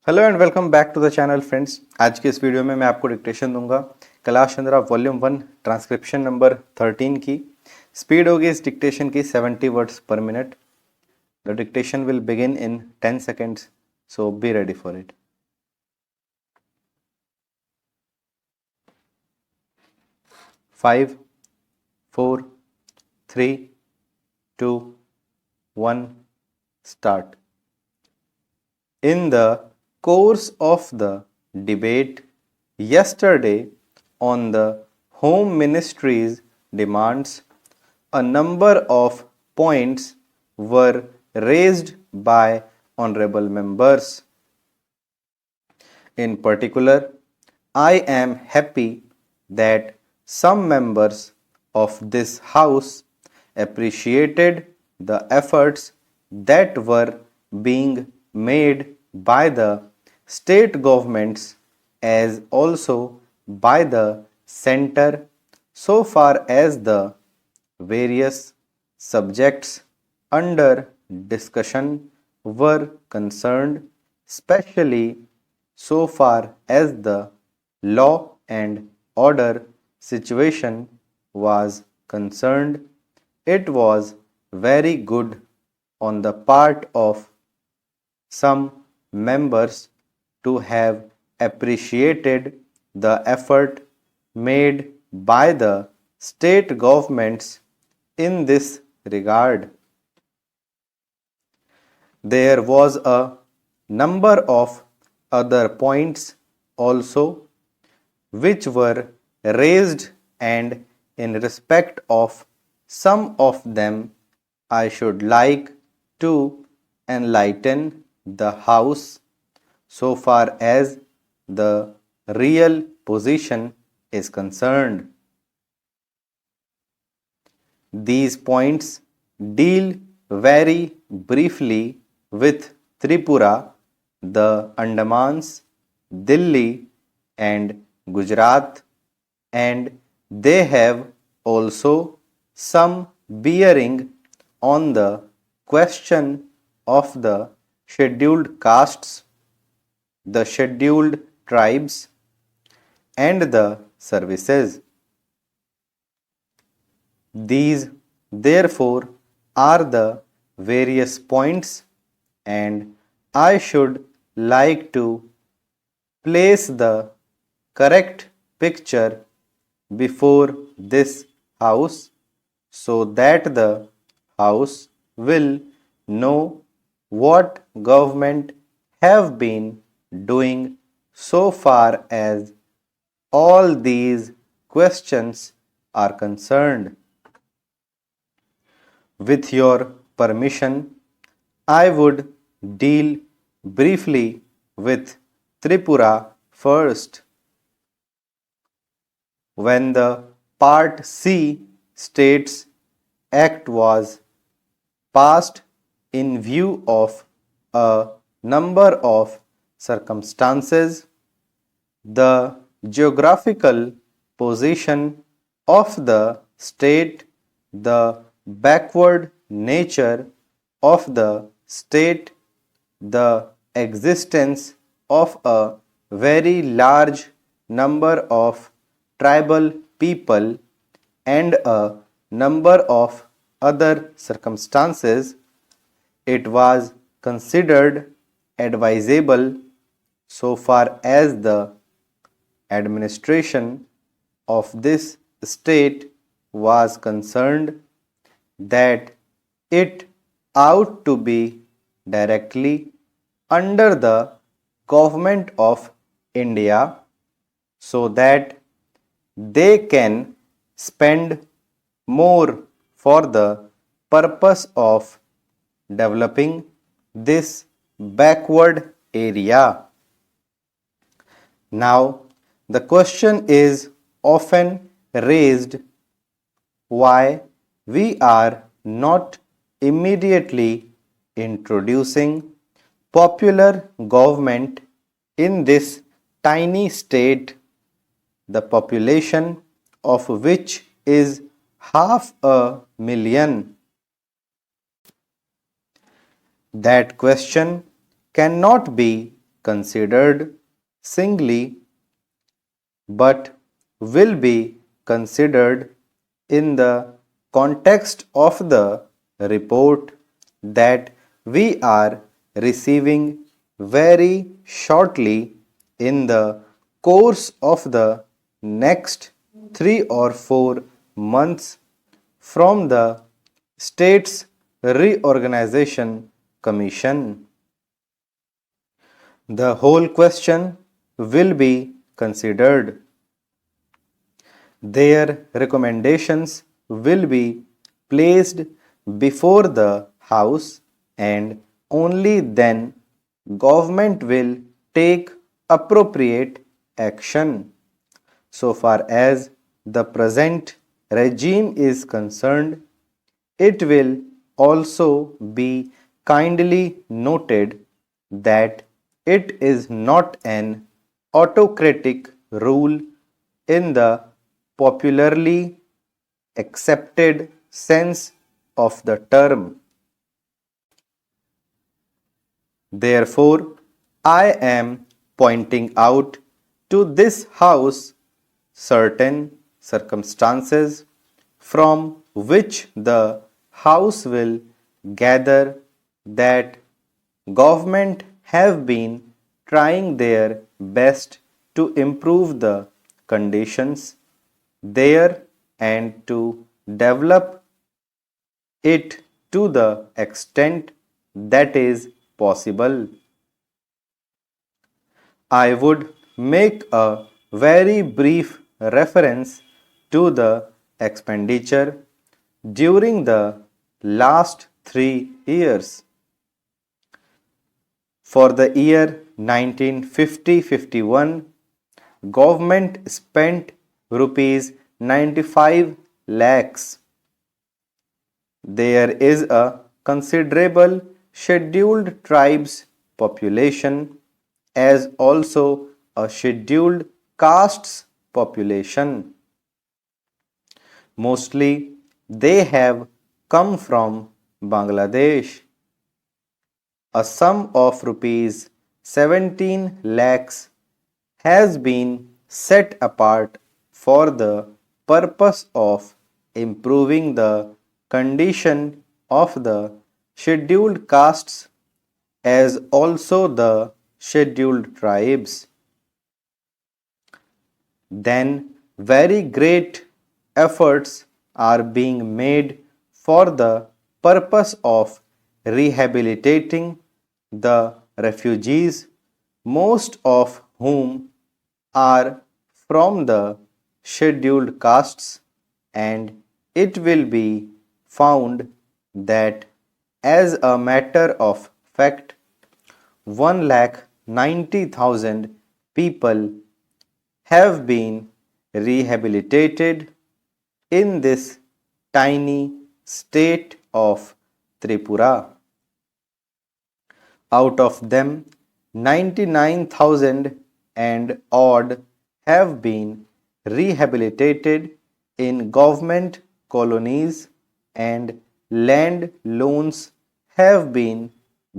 Hello and welcome back to the channel friends. आज के इस वीडियो में मैं आपको डिक्टेशन दूंगा Kailash Chandra volume 1 transcription number 13 की। स्पीड होगी इस डिक्टेशन की 70 वर्ड्स पर minute. The dictation will begin in 10 seconds, so be ready for it. 5, 4, 3, 2, 1, start. In the course of the debate yesterday on the Home Ministry's demands, a number of points were raised by honorable members. In particular, I am happy that some members of this House appreciated the efforts that were being made by the state governments as also by the center so far as the various subjects under discussion were concerned, especially so far as the law and order situation was concerned. It was very good on the part of some members to have appreciated the effort made by the state governments in this regard. There was a number of other points also which were raised, and in respect of some of them I should like to enlighten the House so far as the real position is concerned. These points deal very briefly with Tripura, the Andamans, Delhi and Gujarat, and they have also some bearing on the question of the scheduled castes, the scheduled tribes, and the services. These, therefore, are the various points, and I should like to place the correct picture before this House so that the House will know what government have been doing so far as all these questions are concerned. With your permission, I would deal briefly with Tripura first. When the Part C states Act was passed in view of a number of circumstances, the geographical position of the state, the backward nature of the state, the existence of a very large number of tribal people, and a number of other circumstances, it was considered advisable so far as the administration of this state was concerned that it ought to be directly under the government of India so that they can spend more for the purpose of developing this backward area. Now, the question is often raised why we are not immediately introducing popular government in this tiny state, the population of which is 500,000. That question cannot be considered singly but will be considered in the context of the report that we are receiving very shortly in the course of the next 3 or 4 months from the States Reorganization Commission. The whole question will be considered. Their recommendations will be placed before the House and only then government will take appropriate action. So far as the present regime is concerned, it will also be kindly noted that it is not an autocratic rule in the popularly accepted sense of the term. Therefore, I am pointing out to this House certain circumstances from which the House will gather that government have been trying their best to improve the conditions there and to develop it to the extent that is possible. I would make a very brief reference to the expenditure during the last 3 years. For the year 1950-51, government spent rupees 95 lakhs. There is a considerable scheduled tribes population as also a scheduled castes population. Mostly they have come from Bangladesh. A sum of rupees 17 lakhs has been set apart for the purpose of improving the condition of the scheduled castes as also the scheduled tribes. Then very great efforts are being made for the purpose of rehabilitating the refugees, most of whom are from the scheduled castes, and it will be found that as a matter of fact 1,90,000 people have been rehabilitated in this tiny state of Tripura. Out of them, 99,000 and odd have been rehabilitated in government colonies and land loans have been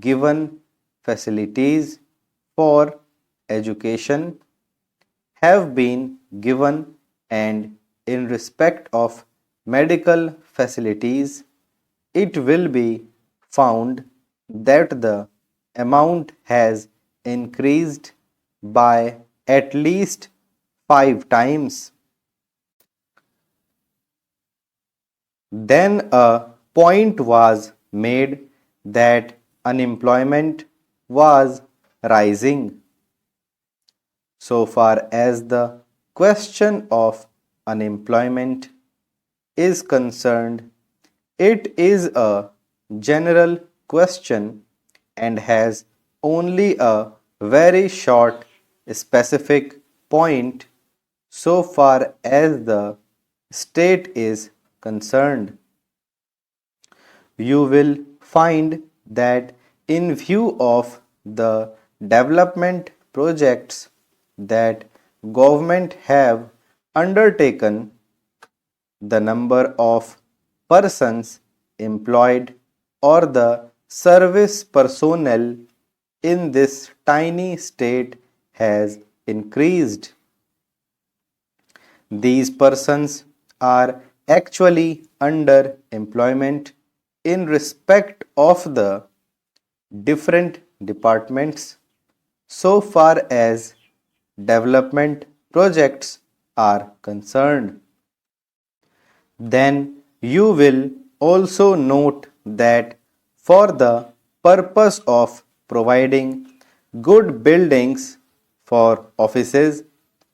given. Facilities for education have been given, and in respect of medical facilities, it will be found that the amount has increased by at least 5 times. Then a point was made that unemployment was rising. So far as the question of unemployment is concerned, it is a general question and has only a very short specific point so far as the state is concerned. You will find that in view of the development projects that government have undertaken, the number of persons employed or the service personnel in this tiny state has increased. These persons are actually under employment in respect of the different departments so far as development projects are concerned. Then you will also note that for the purpose of providing good buildings for offices,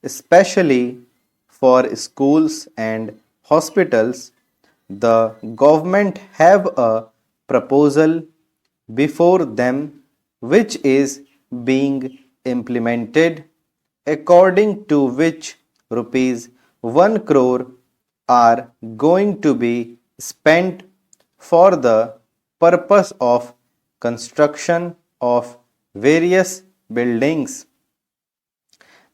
especially for schools and hospitals, the government have a proposal before them which is being implemented, according to which rupees 1 crore are going to be spent for the purpose of construction of various buildings.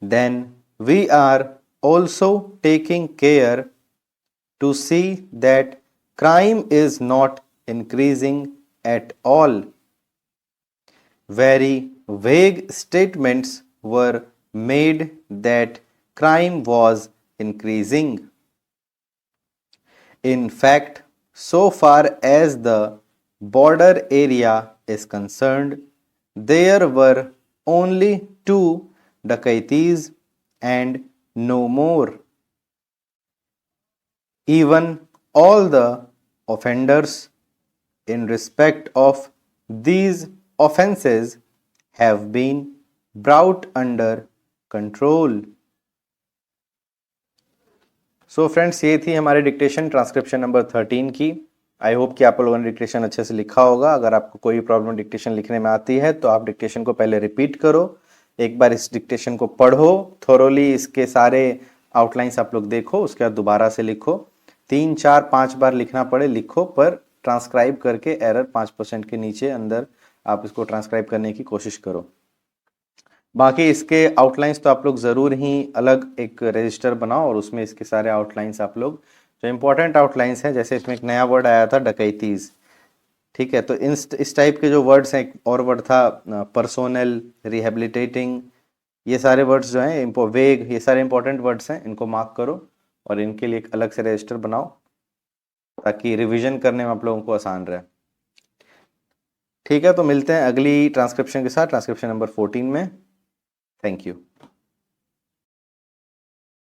Then we are also taking care to see that crime is not increasing at all. Very vague statements were made that crime was increasing. In fact, so far as the border area is concerned, there were only 2 dacoities and no more. Even all the offenders in respect of these offenses have been brought under control. So friends, ये थी हमारी dictation transcription number 13 की। I hope कि आप लोगों ने dictation अच्छे से लिखा होगा। अगर आपको कोई प्रॉब्लम डिक्टेशन लिखने में आती है तो आप डिक्टेशन को पहले रिपीट करो, एक बार इस डिक्टेशन को पढ़ो थोरोली, इसके सारे आउटलाइंस आप लोग देखो, उसके बाद दोबारा से लिखो। 3, 4, 5 बार लिखना पड़े लिखो, पर ट्रांसक्राइब करके एरर 5% के नीचे अंदर आप इसको ट्रांसक्राइब करने की कोशिश करो। बाकी इसके आउटलाइंस तो आप लोग ज़रूर ही अलग एक रजिस्टर बनाओ और उसमें इसके सारे आउटलाइंस आप लोग, जो इंपॉर्टेंट आउटलाइंस हैं, जैसे इसमें एक नया वर्ड आया था डकैतीज, ठीक है, तो इस टाइप के जो वर्ड्स हैं, एक और वर्ड था पर्सोनल, रिहेबिलिटेटिंग, ये सारे वर्ड्स जो हैं वेग, ये सारे इंपॉर्टेंट वर्ड्स हैं, इनको मार्क करो और इनके लिए एक अलग से रजिस्टर बनाओ ताकि रिवीजन करने में आप लोगों को आसान रहे। ठीक है, तो मिलते हैं अगली ट्रांसक्रिप्शन के साथ, ट्रांसक्रिप्शन नंबर 14 में। Thank you.